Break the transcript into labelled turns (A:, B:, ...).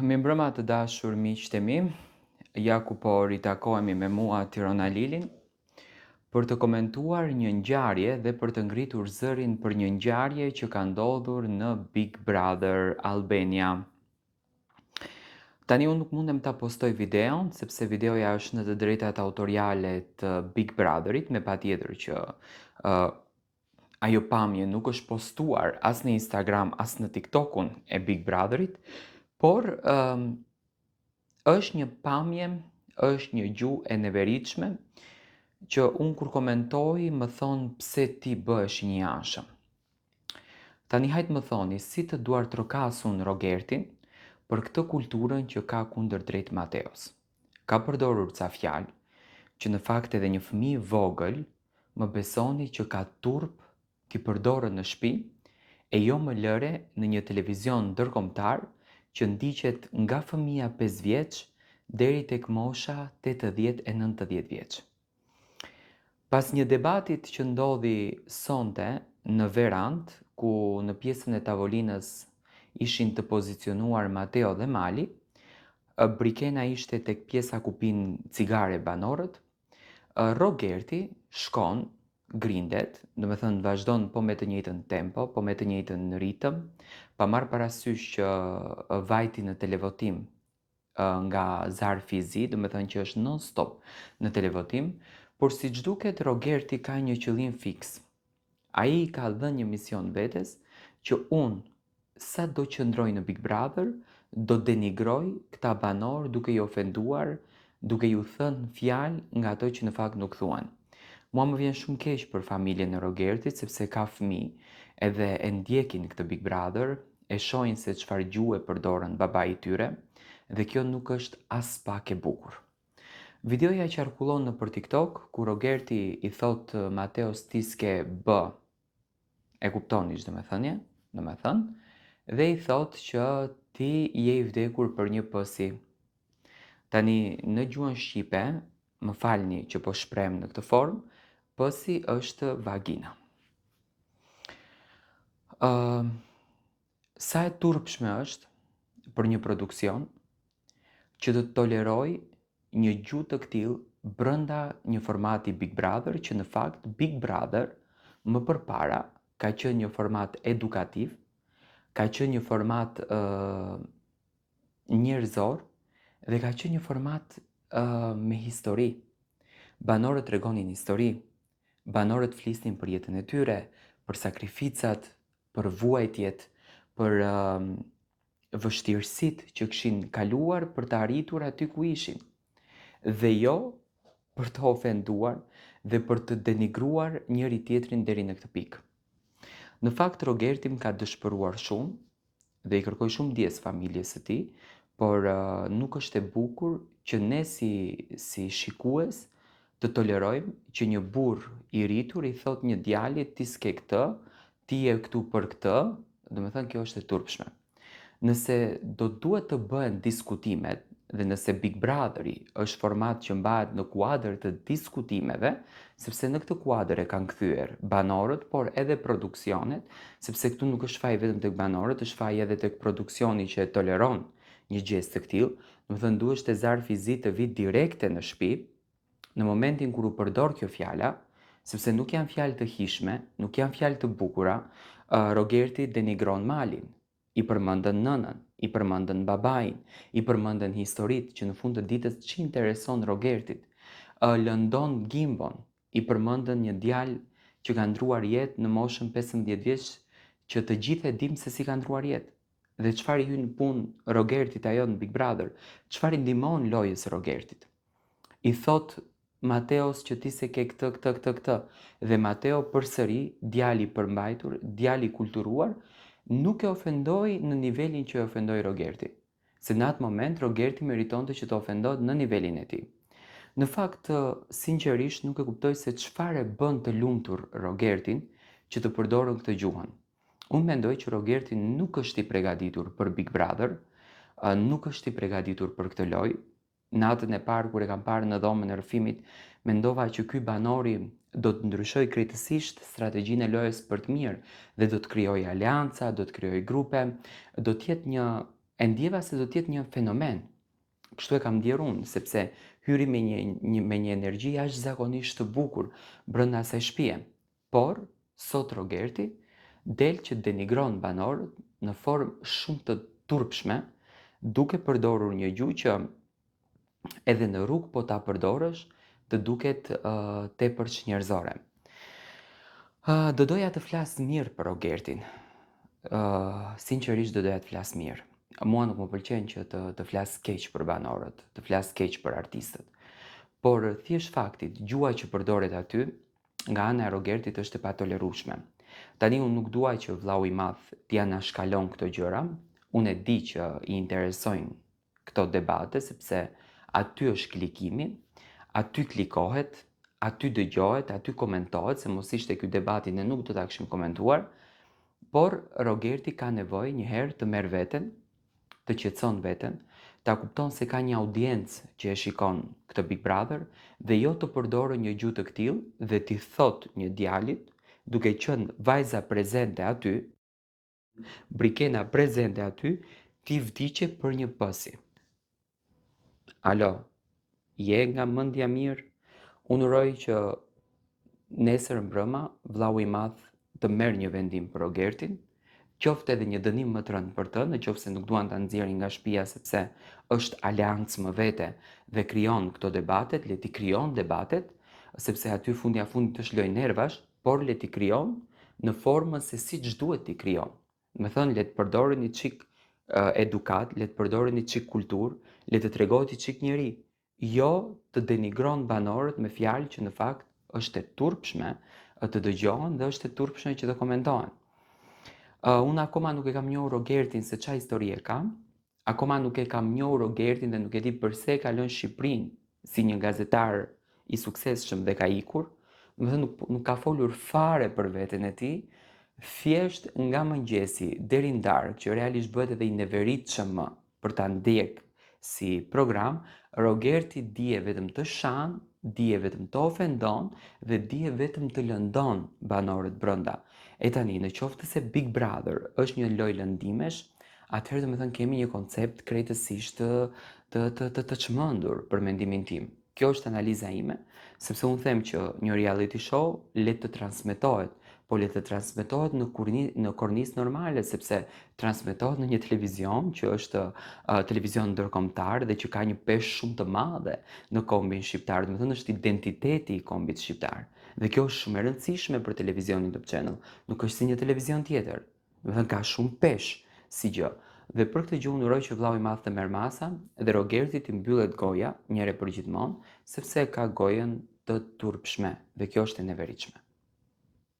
A: Mirëmbrëma të dashur miqtë e mi, ja ku po ritakohemi me mua Tirona Lilin për të komentuar një ngjarje dhe për të ngritur zërin për një ngjarje që ka ndodhur në Big Brother Albania. Tani unë nuk mundem ta postoj videon, sepse videoja është në të drejtat autoriale të Big Brotherit, me patjetër që ajo pamje nuk është postuar as në Instagram, as në TikTokun e Big Brotherit, por është një pamje, është një gjuhë e neveritshme që unë kur komentoj më thonë pse ti bëhesh një anshëm. Tani hajtë më thoni si të duar trokasun Rogertin për këtë kulturën që ka kundër drejt Mateos. Ka përdorur ca fjalë që në fakt edhe një fëmijë vogël më besoni që ka turp t'i përdorën në shtëpi e jo më lëre në një televizion ndërkombëtar që ndiqet nga fëmia 5 vjeç deri tek mosha 80 e 90 vjeç. Pas një debatit që ndodhi sonte në verand, ku në pjesën e tavolinës ishin të pozicionuar Mateo dhe Mali, Brikena ishte tek pjesa ku pinë cigare banorët, Rogerti shkon, grindet, do me thënë vazhdon po me të njëjtën tempo, po me të njëjtën ritëm, pa marrë parasysh që vajti në televotim nga Zarfi Zi, do me thënë që është non-stop në televotim, por si çduket Rogerti ka një qëllim fiks. Ai ka dhënë një mision vetes që unë sa do qëndroj në Big Brother, do denigroj këta banor duke i ofenduar, duke ju thënë fjalë nga ato që në fakt nuk thuan. Mua më vjen shumë keq për familjen e Rogertit, sepse ka fëmijë edhe e ndjekin këtë Big Brother, e shohin se çfarë gjuhë përdorën babai i tyre, dhe kjo nuk është as pak e bukur. Videoja qarkullon në për TikTok, ku Rogerti i thot Mateos ti s'ke bë, e kuptoni ç'do me thënie, do me thënë, dhe i thot që ti je i vdekur për një pësi. Tani në gjuhën shqipe, më falni që po shprem në këtë formë, pësi është vagina. Sa e turpshme është për një produksion që të toleroj një gjuhë të këtillë brenda një formati Big Brother, që në fakt Big Brother më përpara ka qenë një format edukativ, ka qenë një format njerëzor dhe ka qenë një format me histori. Banorët tregonin histori, banorët flisnin për jetën e tyre, për sakrificat, për vuajtjet, për vështirësitë që kishin kaluar për të arritur aty ku ishin, dhe jo për të ofenduar dhe për të denigruar njëri tjetrin deri në këtë pikë. Në fakt Rogerti më ka dëshpëruar shumë dhe i kërkoj shumë ndjes familjes së tij, por nuk është e bukur që ne si shikues të tolerojmë që një burr i rritur i thot një djalit ti s'ke këtë, ti je këtu për këtë, do me thënë kjo është e turpshme. Nëse do duhet të bëhen diskutimet dhe nëse Big Brotheri është format që mbahet në kuadër të diskutimeve, sepse në këtë kuadër e kanë kthyer banorët, por edhe produksionet, sepse këtu nuk është faj vetëm tek banorët, është faj edhe tek produksioni që e toleron një gjestë të këtillë, do të thënë duhesh te Zarfi Zi të vi direkte në shtëpi, në momentin kur u përdor kjo fjala, sepse nuk janë fjalë të hishme, nuk janë fjalë të bukura, Rogerti denigron Malin, i përmendën nënën, i përmendën babain, i përmendën historitë që në fund të ditës që intereson Rogertit, lëndon Gimbon, i përmendën një djalë që ka ndruar jetë në moshën 15 vjeç, që të gjithë e dim se si ka ndruar jetë. Dhe çfarë i hyn punë Rogertit ajo në Big Brother, çfarë i ndihmon lojës Rogertit. I thot Mateos që ti se ke këtë, dhe Mateo përsëri, djali përmbajtur, djali kulturuar, nuk e ofendoi në nivelin që e ofendoi Rogerti, se në atë moment Rogerti meritonte që të ofendohet në nivelin e tij. Në fakt, sinqerisht nuk e kuptoj se çfarë bën të lumtur Rogertin që të përdorën këtë gjuhën. Unë mendoj që Rogerti nuk është i përgatitur për Big Brother, nuk është i përgatitur për këtë lojë. Natën e parë kur e kam parë në dhomën e rrëfimit, mendova që ky banori do të ndryshoj krejtësisht strategjinë e lojës për të mirë dhe do të krijojë aleanca, do të krijojë grupe, do të jetë një e ndjeva se do të jetë një fenomen. Kështu e kam ndjerë unë, sepse hyri me një energji jashtëzakonisht të bukur brenda asaj shtëpie. Por sot Rogerti del që denigron banorët në formë shumë të turpshme, duke përdorur një gjuhë që edhe në rrugë po ta përdorësh, të duket tepër njerëzore. Do doja të flas mirë për Rogertin. Sinqerisht do doja të flas mirë. Mua nuk më pëlqen që të flas keq për banorët, të flas keq për artistët. Por thjesht fakti, gjuha që përdoret aty nga ana e Rogertit është e patolerueshme. Tani unë nuk dua që vllau i madh t'ia na shkalon këto gjëra. Unë e di që i interesojnë këto debate sepse aty është klikimi, aty klikohet, aty dëgjohet, aty komentohet, se mos ishte ky debati ne nuk do ta kishim komentuar. Por Rogerti ka nevojë njëherë të merr veten, të qetëson veten, ta kupton se ka një audiencë që e shikon këtë Big Brother dhe jo të përdorë një gjuhë të këtillë dhe t'i thot një djalit, duke qenë vajza prezente aty, Brikena prezente aty, ti vdiqe për një pësi. Alo, je nga mendja mirë? Unë uroj që nesër mbrëma vllau i madh të merr një vendim për Rogertin, qoftë edhe një dënim më të rënd për të, nëse nuk duan ta nxjerrin nga shtëpia sepse është aleancë më vete dhe krijon këto debatet, le t'i krijon debatet, sepse aty fundja fundit është lojë nervash, por le t'i krijon në formën se siç duhet t'i krijon. Me thënë, le të përdorin një çik edukat, le të përdorin një çik kulturë, le të tregohet një çik njeri, jo të denigron banorët me fjalë që në fakt është e turpshme të dëgjohen dhe është e turpshme që të komentohen. Unë akoma nuk e kam njohur Rogertin se çfarë histori e ka. Akoma nuk e kam njohur Rogertin dhe nuk e di pse ka lënë Shqipërinë si një gazetar i suksesshëm dhe ka ikur. Domethënë nuk ka folur fare për veten e tij. Thjesht nga mëngjesi deri në darkë, që realisht bëhet edhe i neveritshëm për ta ndjek si program, Rogerti dije vetëm të shan, dije vetëm të ofendon dhe dije vetëm të lëndon banorët brenda. E tani, në qoftë se Big Brother është një lojë lëndimesh, atëherë domethënë kemi një koncept krejtësisht të çmendur për mendimin tim. Kjo është analiza ime, sepse unë them që një reality show le të transmetohet, po le të transmetohet në kornizë normale, sepse transmetohet në një televizion që është televizion ndërkombëtar dhe që ka një peshë shumë të madhe në kombin shqiptar, domethënë është identiteti i kombit shqiptar. Dhe kjo është shumë e rëndësishme për televizionin Top Channel, nuk është si një televizion tjetër. Domethënë ka shumë peshë si gjë. Dhe për këtë gjë unë uroj që vllau i madh të merr masa dhe Rogertit i mbyllet goja, një herë për gjithmonë, sepse ka gojën të turpshme dhe kjo është e neveritshme.